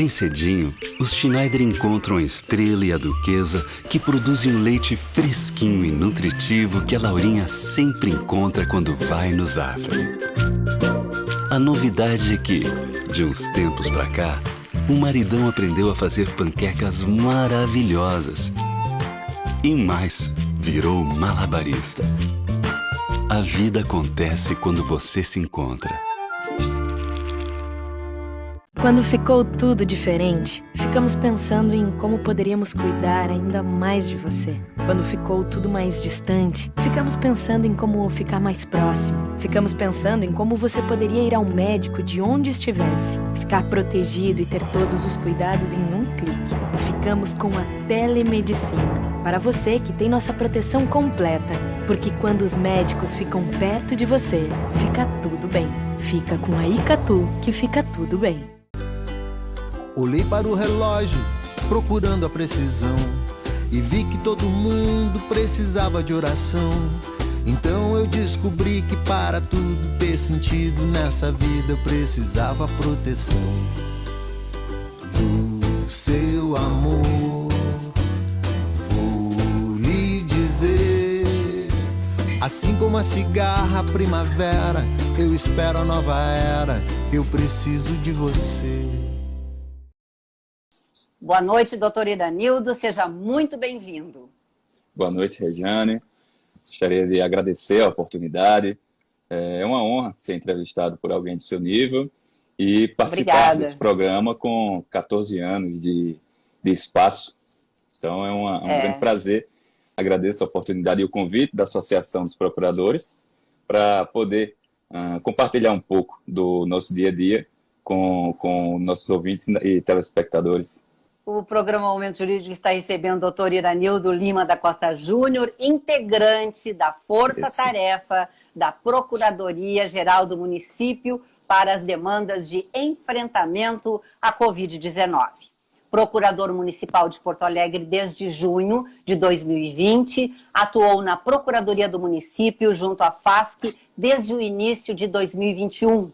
Bem cedinho, os Schneider encontram a Estrela e a Duquesa, que produzem um leite fresquinho e nutritivo que a Laurinha sempre encontra quando vai no Zafari. A novidade é que, de uns tempos pra cá, o maridão aprendeu a fazer panquecas maravilhosas. E mais, virou malabarista. A vida acontece quando você se encontra. Quando ficou tudo diferente, ficamos pensando em como poderíamos cuidar ainda mais de você. Quando ficou tudo mais distante, ficamos pensando em como ficar mais próximo. Ficamos pensando em como você poderia ir ao médico de onde estivesse, ficar protegido e ter todos os cuidados em um clique. Ficamos com a telemedicina, para você que tem nossa proteção completa. Porque quando os médicos ficam perto de você, fica tudo bem. Fica com a Icatu que fica tudo bem. Olhei para o relógio, procurando a precisão, e vi que todo mundo precisava de oração. Então eu descobri que para tudo ter sentido nessa vida eu precisava proteção do seu amor. Vou lhe dizer, assim como a cigarra, a primavera, eu espero a nova era, eu preciso de você. Boa noite, doutor Iranildo, seja muito bem-vindo. Boa noite, Regiane. Gostaria de agradecer a oportunidade. É uma honra ser entrevistado por alguém do seu nível e participar desse programa com 14 anos de espaço. Então é um grande prazer. Agradeço a oportunidade e o convite da Associação dos Procuradores para poder compartilhar um pouco do nosso dia a dia com nossos ouvintes e telespectadores. O programa Momento Jurídico está recebendo o doutor Iranildo Lima da Costa Júnior, integrante da Força Tarefa da Procuradoria-Geral do Município para as demandas de enfrentamento à Covid-19. Procurador Municipal de Porto Alegre desde junho de 2020, atuou na Procuradoria do Município junto à FASC desde o início de 2021.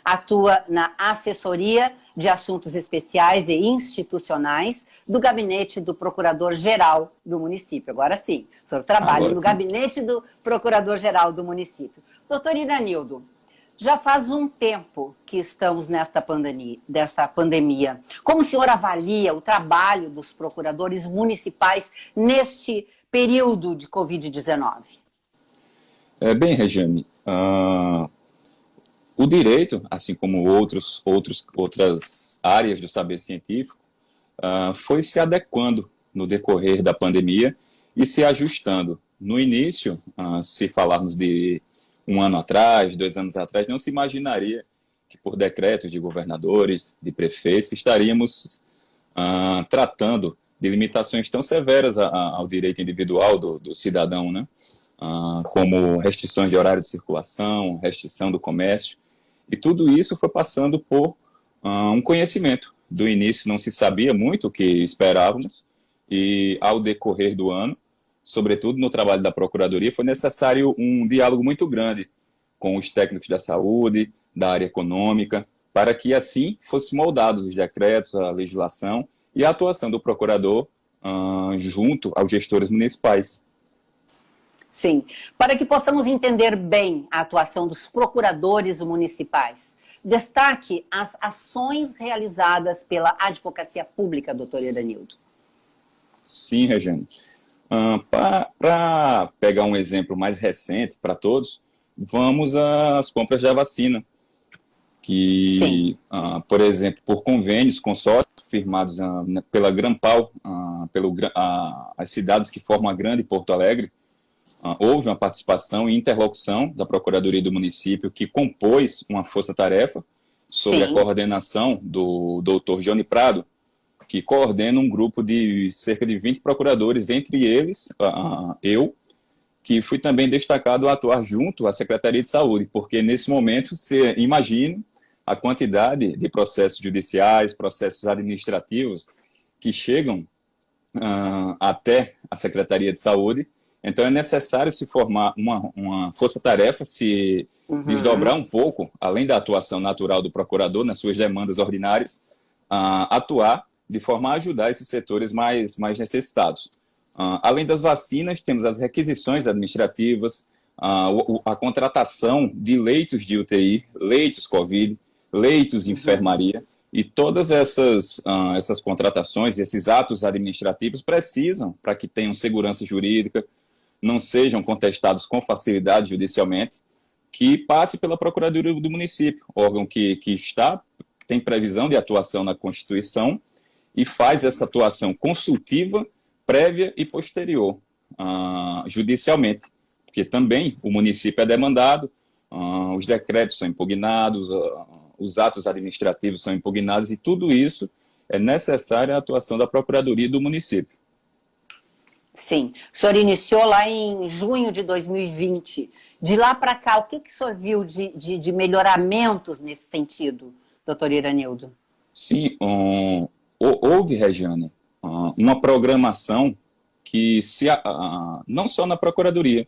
Atua na assessoria de assuntos especiais e institucionais do gabinete do Procurador-Geral do município. Agora sim, o senhor trabalha no gabinete do Procurador-Geral do município. Doutor Iranildo, já faz um tempo que estamos dessa pandemia. Como o senhor avalia o trabalho dos procuradores municipais neste período de Covid-19? Bem, Regiane, o direito, assim como outras áreas do saber científico, foi se adequando no decorrer da pandemia e se ajustando. No início, se falarmos de 1 ano atrás, 2 anos atrás, não se imaginaria que por decretos de governadores, de prefeitos, estaríamos tratando de limitações tão severas ao direito individual do cidadão, né? Como restrições de horário de circulação, restrição do comércio. E tudo isso foi passando por um conhecimento. Do início não se sabia muito o que esperávamos e ao decorrer do ano, sobretudo no trabalho da Procuradoria, foi necessário um diálogo muito grande com os técnicos da saúde, da área econômica, para que assim fossem moldados os decretos, a legislação e a atuação do procurador junto aos gestores municipais. Sim, para que possamos entender bem a atuação dos procuradores municipais, destaque as ações realizadas pela Advocacia Pública, doutor Iranildo. Sim, Regiane. Para pegar um exemplo mais recente para todos, vamos às compras da vacina, que, por exemplo, por convênios, consórcios firmados pela Grampal, as cidades que formam a Grande Porto Alegre, houve uma participação e interlocução da Procuradoria do município que compôs uma força-tarefa sob a coordenação do doutor Johnny Prado, que coordena um grupo de cerca de 20 procuradores, entre eles eu, que fui também destacado a atuar junto à Secretaria de Saúde, porque nesse momento, você imagina a quantidade de processos judiciais, processos administrativos que chegam até a Secretaria de Saúde. Então é necessário se formar uma força-tarefa, se desdobrar um pouco, além da atuação natural do procurador nas suas demandas ordinárias, atuar de forma a ajudar esses setores mais necessitados. Além das vacinas, temos as requisições administrativas, a contratação de leitos de UTI, leitos COVID, leitos de enfermaria, e todas essas contratações, esses atos administrativos precisam, para que tenham segurança jurídica, não sejam contestados com facilidade judicialmente, que passe pela Procuradoria do Município, órgão que tem previsão de atuação na Constituição e faz essa atuação consultiva, prévia e posterior, judicialmente, porque também o município é demandado, os decretos são impugnados, os atos administrativos são impugnados, e tudo isso é necessária a atuação da Procuradoria do Município. Sim. O senhor iniciou lá em junho de 2020. De lá para cá, o que o senhor viu de melhoramentos nesse sentido, doutor Iranildo? Sim, houve, Regiane, uma programação que, não só na Procuradoria,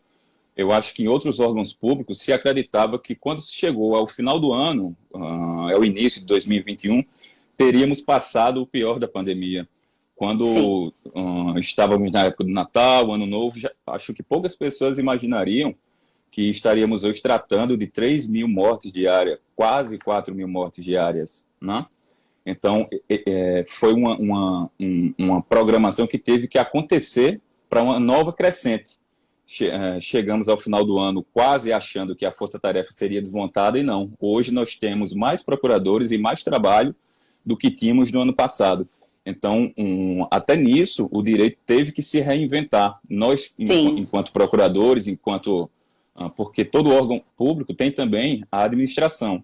eu acho que em outros órgãos públicos se acreditava que quando se chegou ao final do ano, ao início de 2021, teríamos passado o pior da pandemia. Quando estávamos na época do Natal, Ano Novo, acho que poucas pessoas imaginariam que estaríamos hoje tratando de 3 mil mortes diárias, quase 4 mil mortes diárias, né? Então, foi uma programação que teve que acontecer para uma nova crescente. Chegamos ao final do ano quase achando que a força-tarefa seria desmontada, e não. Hoje nós temos mais procuradores e mais trabalho do que tínhamos no ano passado. Então, até nisso, o direito teve que se reinventar. Nós, enquanto procuradores, porque todo órgão público tem também a administração.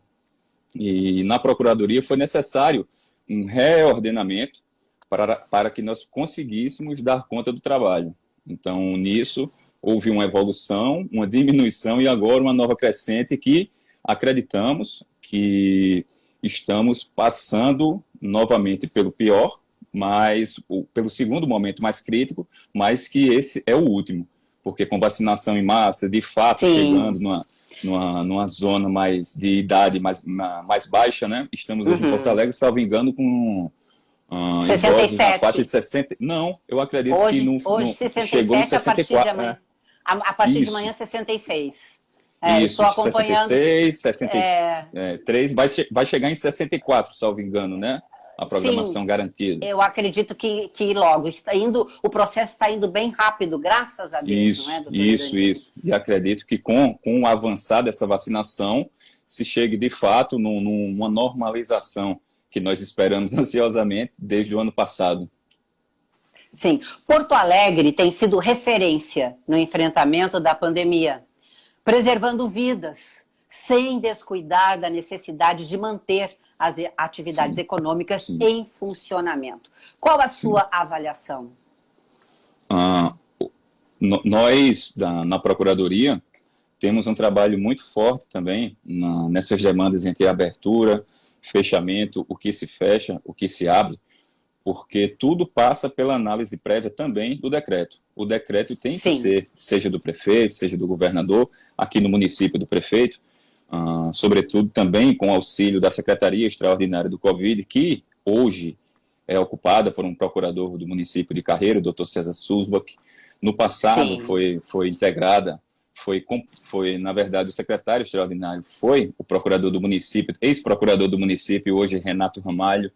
E na Procuradoria foi necessário um reordenamento para que nós conseguíssemos dar conta do trabalho. Então, nisso, houve uma evolução, uma diminuição e agora uma nova crescente que acreditamos que estamos passando novamente pelo pior, mas pelo segundo momento mais crítico, mas que esse é o último, porque com vacinação em massa, de fato, chegando numa zona mais de idade mais baixa, né? Estamos hoje em Porto Alegre, salvo engano, com 67. Na faixa de 60. Não, eu acredito hoje, que hoje 67, chegou em 64. A partir de manhã, 66. Isso, estou acompanhando. 66, 63, vai chegar em 64, salvo engano, né? A programação garantida. Eu acredito que logo o processo está indo bem rápido, graças a Deus, isso, não é, doutor Isso. E acredito que com o avançar dessa vacinação, se chegue de fato numa normalização que nós esperamos ansiosamente desde o ano passado. Sim. Porto Alegre tem sido referência no enfrentamento da pandemia, preservando vidas, sem descuidar da necessidade de manter as atividades econômicas em funcionamento. Qual a sua avaliação? Nós, na Procuradoria, temos um trabalho muito forte também nessas demandas entre abertura, fechamento, o que se fecha, o que se abre, porque tudo passa pela análise prévia também do decreto. O decreto tem que ser, seja do prefeito, seja do governador, aqui no município do prefeito, sobretudo também com o auxílio da Secretaria Extraordinária do Covid, que hoje é ocupada por um procurador do município de Carreiro, o Dr. César Susbach. No passado foi integrada, na verdade, o secretário extraordinário foi o procurador do município, ex-procurador do município, hoje Renato Ramalho.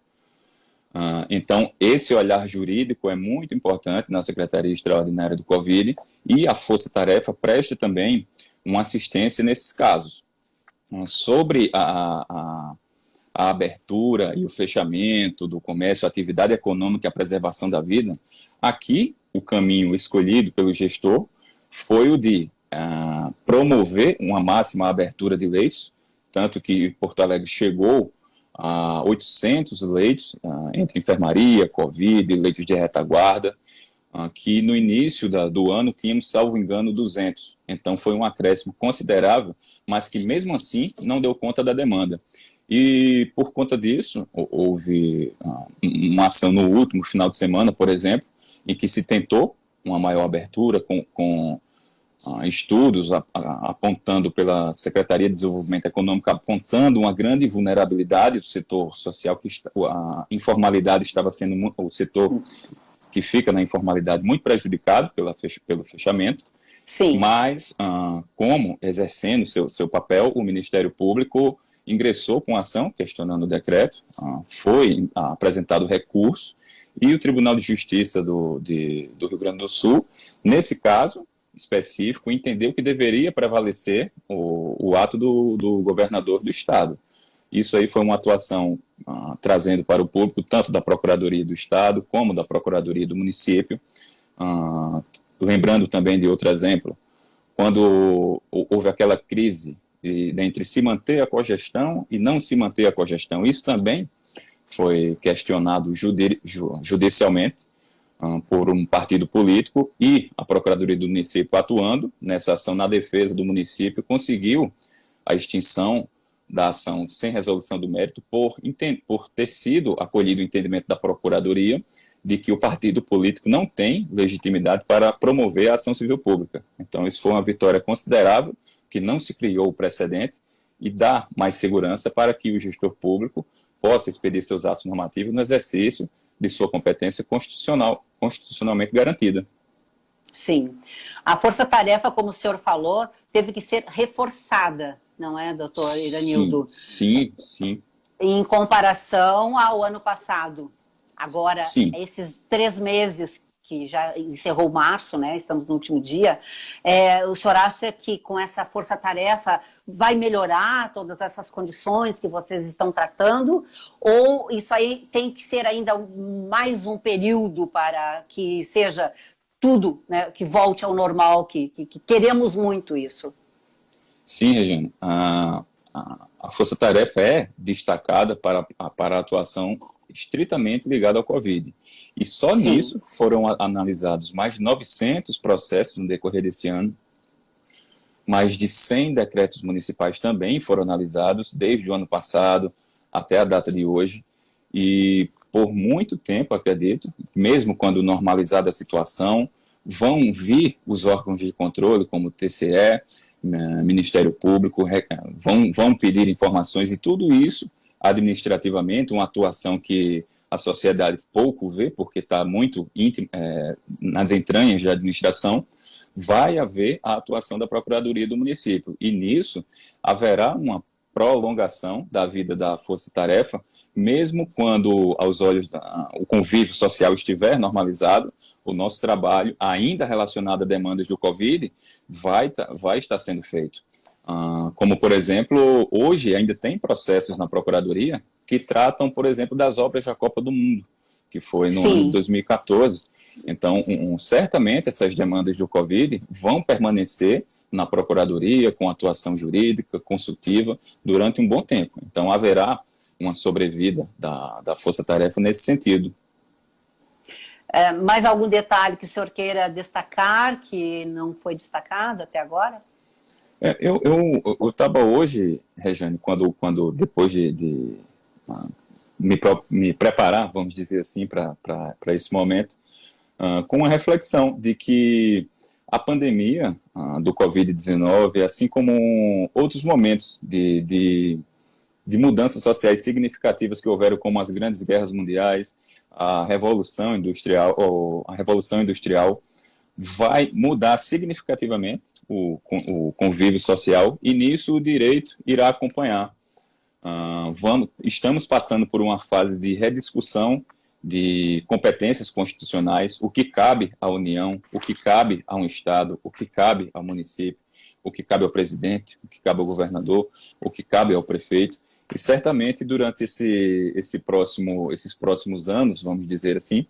Então, esse olhar jurídico é muito importante na Secretaria Extraordinária do Covid, e a Força Tarefa presta também uma assistência nesses casos. Sobre a abertura e o fechamento do comércio, a atividade econômica e a preservação da vida, aqui o caminho escolhido pelo gestor foi o de promover uma máxima abertura de leitos, tanto que Porto Alegre chegou a 800 leitos, entre enfermaria, Covid, leitos de retaguarda, que no início do ano tínhamos, salvo engano, 200. Então foi um acréscimo considerável, mas que mesmo assim não deu conta da demanda. E por conta disso, houve uma ação no último final de semana, por exemplo, em que se tentou uma maior abertura com estudos apontando pela Secretaria de Desenvolvimento Econômico, apontando uma grande vulnerabilidade do setor social, que a informalidade estava sendo o setor que fica na informalidade muito prejudicado pelo fechamento. Sim. Mas, como exercendo seu papel, o Ministério Público ingressou com ação questionando o decreto, foi apresentado recurso, e o Tribunal de Justiça do Rio Grande do Sul, nesse caso específico, entendeu que deveria prevalecer o ato do governador do Estado. Isso aí foi uma atuação trazendo para o público, tanto da Procuradoria do Estado, como da Procuradoria do município. Lembrando também de outro exemplo, quando houve aquela crise entre se manter a cogestão e não se manter a cogestão. Isso também foi questionado judicialmente por um partido político, e a Procuradoria do município, atuando nessa ação na defesa do município, conseguiu a extinção da ação sem resolução do mérito por ter sido acolhido o entendimento da Procuradoria de que o partido político não tem legitimidade para promover a ação civil pública. Então, isso foi uma vitória considerável, que não se criou o precedente, e dá mais segurança para que o gestor público possa expedir seus atos normativos no exercício de sua competência constitucionalmente garantida. Sim. A força-tarefa, como o senhor falou, teve que ser reforçada, não é, doutor Iranildo? Sim. Em comparação ao ano passado. Agora, esses 3 meses que já encerrou março, né? Estamos no último dia. O senhor acha que com essa força-tarefa vai melhorar todas essas condições que vocês estão tratando? Ou isso aí tem que ser ainda mais um período para que seja tudo, né, que volte ao normal, que queremos muito isso? Sim, Regina. A força-tarefa é destacada para a atuação estritamente ligada ao Covid. E só nisso foram analisados mais de 900 processos no decorrer desse ano. Mais de 100 decretos municipais também foram analisados desde o ano passado até a data de hoje. E por muito tempo, acredito, mesmo quando normalizada a situação, vão vir os órgãos de controle, como o TCE, Ministério Público, vão pedir informações, e tudo isso administrativamente, uma atuação que a sociedade pouco vê, porque está muito nas entranhas da administração, vai haver a atuação da Procuradoria do município. E nisso haverá uma prolongação da vida da força-tarefa, mesmo quando, aos olhos o convívio social estiver normalizado, o nosso trabalho, ainda relacionado a demandas do Covid, vai estar sendo feito. Como, por exemplo, hoje ainda tem processos na Procuradoria que tratam, por exemplo, das obras da Copa do Mundo, que foi no ano de 2014. Então, certamente essas demandas do Covid vão permanecer na Procuradoria, com atuação jurídica, consultiva, durante um bom tempo. Então, haverá uma sobrevida da força-tarefa nesse sentido. Mais algum detalhe que o senhor queira destacar, que não foi destacado até agora? Eu estava hoje, Regiane, quando depois de me preparar, vamos dizer assim, para esse momento, com uma reflexão de que a pandemia do Covid-19, assim como outros momentos de mudanças sociais significativas que houveram, como as grandes guerras mundiais, a Revolução Industrial, vai mudar significativamente o convívio social, e nisso o direito irá acompanhar. Estamos passando por uma fase de rediscussão de competências constitucionais, o que cabe à União, o que cabe a um Estado, o que cabe ao município, o que cabe ao presidente, o que cabe ao governador, o que cabe ao prefeito. E certamente durante esses próximos anos, vamos dizer assim,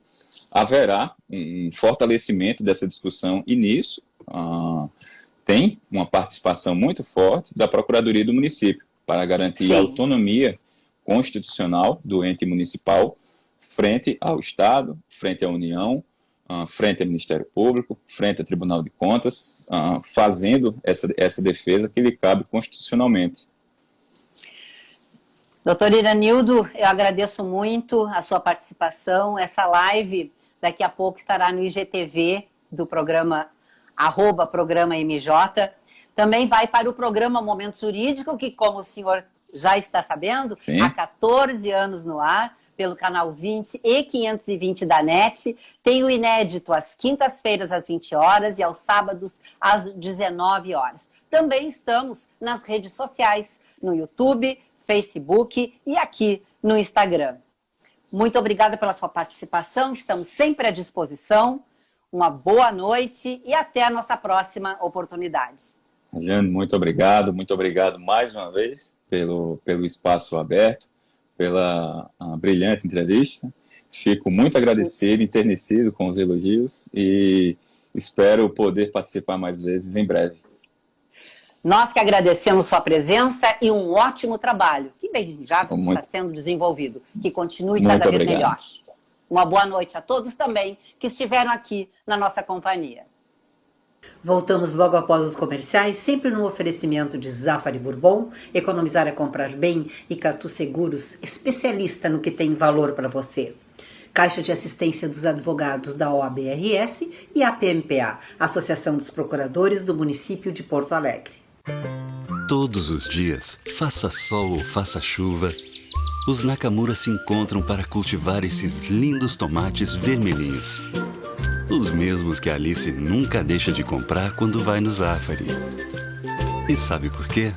haverá um fortalecimento dessa discussão, e nisso tem uma participação muito forte da Procuradoria do município para garantir a autonomia constitucional do ente municipal frente ao Estado, frente à União, frente ao Ministério Público, frente ao Tribunal de Contas, fazendo essa defesa que lhe cabe constitucionalmente. Doutor Iranildo, eu agradeço muito a sua participação. Essa live daqui a pouco estará no IGTV do programa @programa MJ. Também vai para o programa Momento Jurídico, que, como o senhor já está sabendo, Sim. há 14 anos no ar, pelo canal 20 e 520 da NET. Tem o inédito às quintas-feiras, às 20 horas, e aos sábados, às 19 horas. Também estamos nas redes sociais, no YouTube, Facebook e aqui no Instagram. Muito obrigada pela sua participação, estamos sempre à disposição. Uma boa noite e até a nossa próxima oportunidade. Rejane, muito obrigado mais uma vez pelo espaço aberto, pela brilhante entrevista. Fico muito agradecido, enternecido com os elogios e espero poder participar mais vezes em breve. Nós que agradecemos sua presença e um ótimo trabalho, que bem já está sendo desenvolvido, que continue cada vez melhor. Uma boa noite a todos também que estiveram aqui na nossa companhia. Voltamos logo após os comerciais, sempre no oferecimento de Zafari Bourbon, economizar é comprar bem, e Catu Seguros, especialista no que tem valor para você. Caixa de Assistência dos Advogados da OAB-RS e APMPA, Associação dos Procuradores do Município de Porto Alegre. Todos os dias, faça sol ou faça chuva, os Nakamura se encontram para cultivar esses lindos tomates vermelhinhos. Os mesmos que a Alice nunca deixa de comprar quando vai no Zafari. E sabe por quê?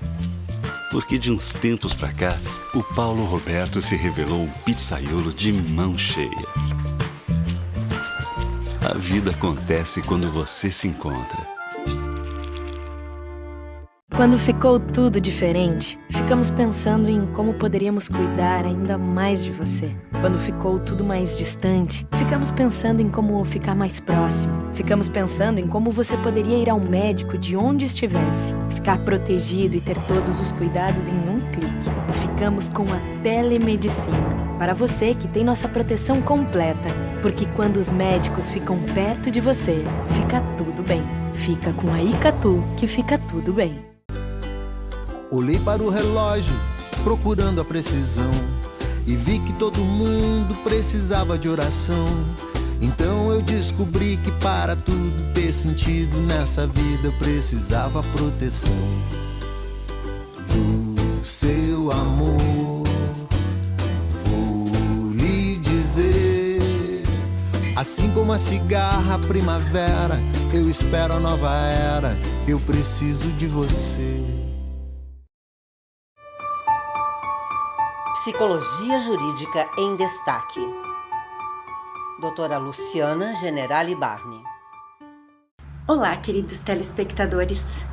Porque de uns tempos pra cá, o Paulo Roberto se revelou um pizzaiolo de mão cheia. A vida acontece quando você se encontra. Quando ficou tudo diferente, ficamos pensando em como poderíamos cuidar ainda mais de você. Quando ficou tudo mais distante, ficamos pensando em como ficar mais próximo. Ficamos pensando em como você poderia ir ao médico de onde estivesse, ficar protegido e ter todos os cuidados em um clique. Ficamos com a telemedicina, para você que tem nossa proteção completa. Porque quando os médicos ficam perto de você, fica tudo bem. Fica com a Icatu que fica tudo bem. Olhei para o relógio, procurando a precisão, e vi que todo mundo precisava de oração. Então eu descobri que para tudo ter sentido nessa vida eu precisava proteção do seu amor. Vou lhe dizer, assim como a cigarra, a primavera, eu espero a nova era, eu preciso de você. Psicologia Jurídica em Destaque. Doutora Luciana Generali Barni. Olá, queridos telespectadores.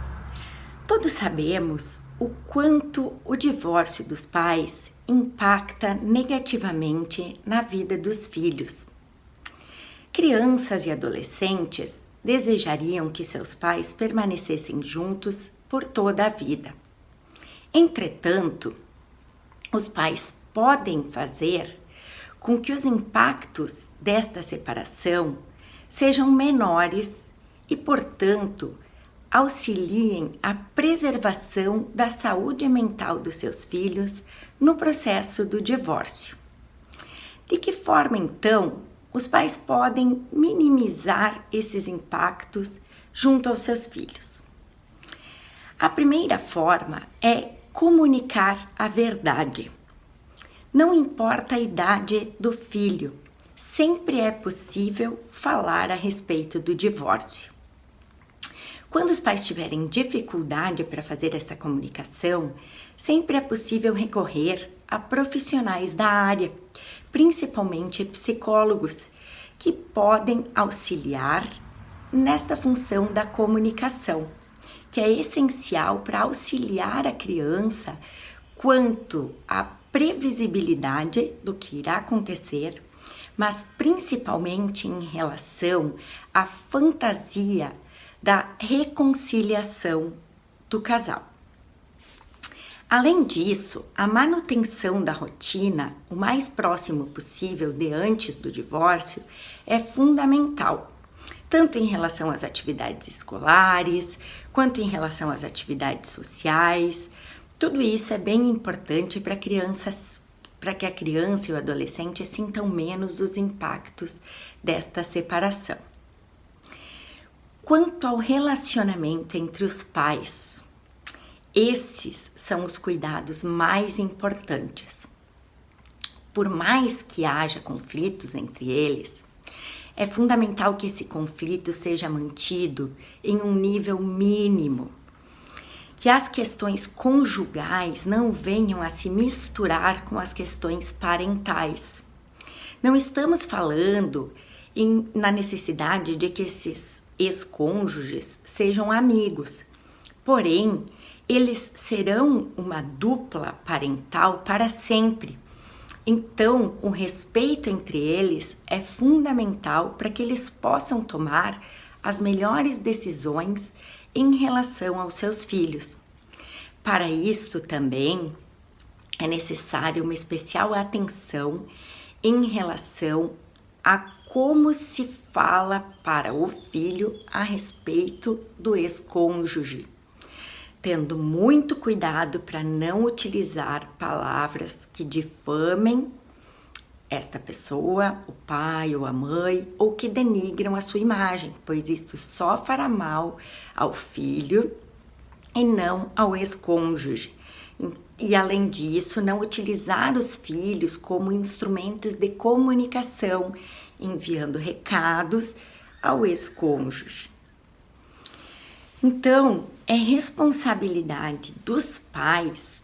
Todos sabemos o quanto o divórcio dos pais impacta negativamente na vida dos filhos. Crianças e adolescentes desejariam que seus pais permanecessem juntos por toda a vida. Entretanto, os pais podem fazer com que os impactos desta separação sejam menores e, portanto, auxiliem a preservação da saúde mental dos seus filhos no processo do divórcio. De que forma, então, os pais podem minimizar esses impactos junto aos seus filhos? A primeira forma é comunicar a verdade. Não importa a idade do filho, sempre é possível falar a respeito do divórcio. Quando os pais tiverem dificuldade para fazer essa comunicação, sempre é possível recorrer a profissionais da área, principalmente psicólogos, que podem auxiliar nesta função da comunicação, que é essencial para auxiliar a criança quanto à previsibilidade do que irá acontecer, mas principalmente em relação à fantasia da reconciliação do casal. Além disso, a manutenção da rotina o mais próximo possível de antes do divórcio é fundamental, tanto em relação às atividades escolares, quanto em relação às atividades sociais. Tudo isso é bem importante para que a criança e o adolescente sintam menos os impactos desta separação. Quanto ao relacionamento entre os pais, esses são os cuidados mais importantes. Por mais que haja conflitos entre eles, é fundamental que esse conflito seja mantido em um nível mínimo, que as questões conjugais não venham a se misturar com as questões parentais. Não estamos falando na necessidade de que esses ex-cônjuges sejam amigos, porém, eles serão uma dupla parental para sempre. Então, o respeito entre eles é fundamental para que eles possam tomar as melhores decisões em relação aos seus filhos. Para isto também é necessário uma especial atenção em relação a como se fala para o filho a respeito do ex-cônjuge, tendo muito cuidado para não utilizar palavras que difamem esta pessoa, o pai ou a mãe, ou que denigram a sua imagem, pois isto só fará mal ao filho e não ao ex-cônjuge. E além disso, não utilizar os filhos como instrumentos de comunicação, enviando recados ao ex-cônjuge. Então, é responsabilidade dos pais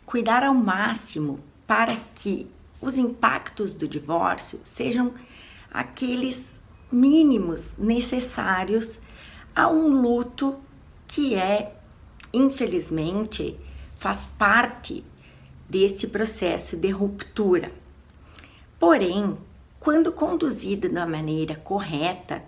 cuidar ao máximo para que os impactos do divórcio sejam aqueles mínimos necessários a um luto que infelizmente, faz parte desse processo de ruptura. Porém, quando conduzida da maneira correta,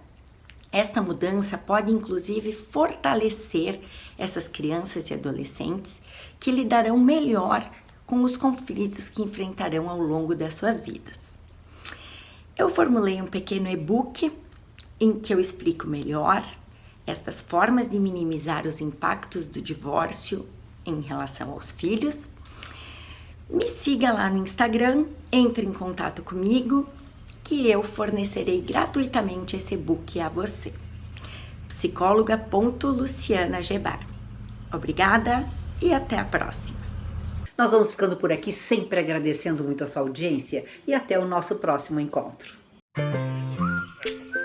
esta mudança pode inclusive fortalecer essas crianças e adolescentes que lidarão melhor com os conflitos que enfrentarão ao longo das suas vidas. Eu formulei um pequeno e-book em que eu explico melhor estas formas de minimizar os impactos do divórcio em relação aos filhos. Me siga lá no Instagram, entre em contato comigo, que eu fornecerei gratuitamente esse e-book a você. psicóloga.lucianagebar. Obrigada e até a próxima. Nós vamos ficando por aqui, sempre agradecendo muito a sua audiência e até o nosso próximo encontro.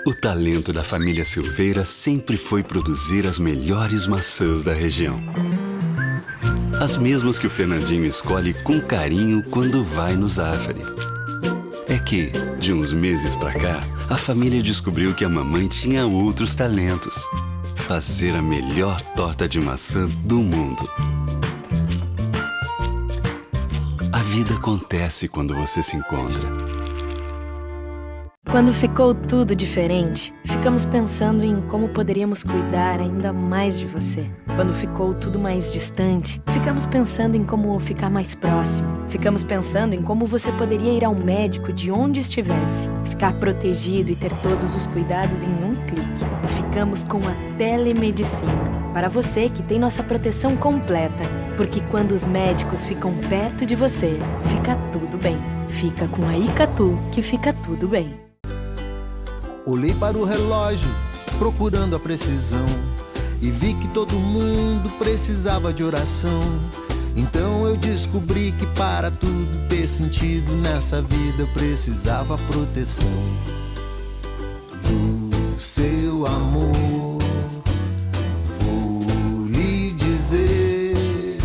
O talento da família Silveira sempre foi produzir as melhores maçãs da região. As mesmas que o Fernandinho escolhe com carinho quando vai no Zafari. É que, de uns meses pra cá, a família descobriu que a mamãe tinha outros talentos. Fazer a melhor torta de maçã do mundo. A vida acontece quando você se encontra. Quando ficou tudo diferente, ficamos pensando em como poderíamos cuidar ainda mais de você. Quando ficou tudo mais distante, ficamos pensando em como ficar mais próximo. Ficamos pensando em como você poderia ir ao médico de onde estivesse, ficar protegido e ter todos os cuidados em um clique. E ficamos com a telemedicina, para você que tem nossa proteção completa. Porque quando os médicos ficam perto de você, fica tudo bem. Fica com a Icatu que fica tudo bem. Olhei para o relógio, procurando a precisão, e vi que todo mundo precisava de oração. Então eu descobri que para tudo ter sentido nessa vida eu precisava proteção do seu amor. Vou lhe dizer,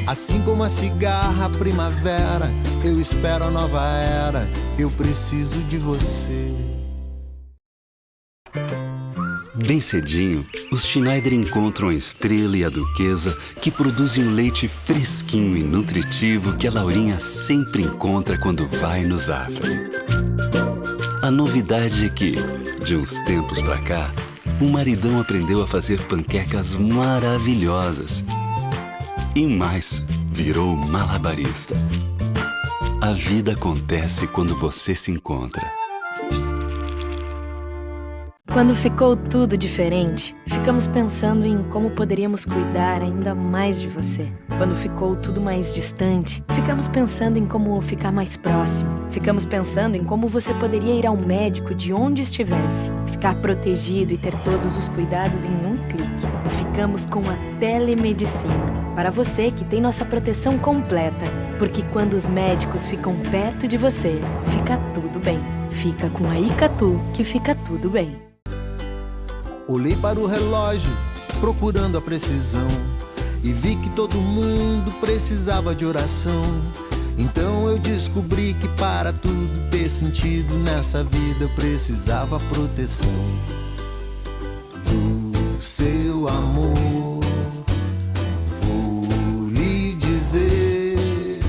assim como a cigarra, a primavera, eu espero a nova era, eu preciso de você. Bem cedinho, os Schneider encontram a Estrela e a Duquesa, que produzem um leite fresquinho e nutritivo que a Laurinha sempre encontra quando vai no Zafari. A novidade é que, de uns tempos pra cá, o maridão aprendeu a fazer panquecas maravilhosas. E mais, virou malabarista. A vida acontece quando você se encontra. Quando ficou tudo diferente, ficamos pensando em como poderíamos cuidar ainda mais de você. Quando ficou tudo mais distante, ficamos pensando em como ficar mais próximo. Ficamos pensando em como você poderia ir ao médico de onde estivesse, ficar protegido e ter todos os cuidados em um clique. Ficamos com a telemedicina, para você que tem nossa proteção completa, porque quando os médicos ficam perto de você, fica tudo bem. Fica com a Icatu que fica tudo bem. Olhei para o relógio, procurando a precisão, e vi que todo mundo precisava de oração. Então eu descobri que para tudo ter sentido nessa vida eu precisava proteção do seu amor. Vou lhe dizer,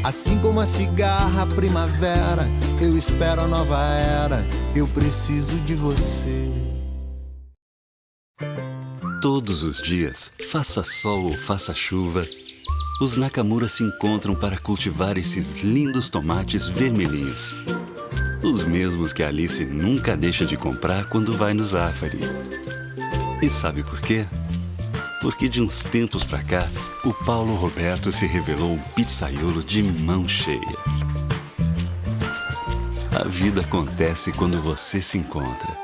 assim como a cigarra, a primavera, eu espero a nova era, eu preciso de você. Todos os dias, faça sol ou faça chuva, os Nakamura se encontram para cultivar esses lindos tomates vermelhinhos. Os mesmos que a Alice nunca deixa de comprar quando vai no Zafari. E sabe por quê? Porque de uns tempos pra cá, o Paulo Roberto se revelou um pizzaiolo de mão cheia. A vida acontece quando você se encontra.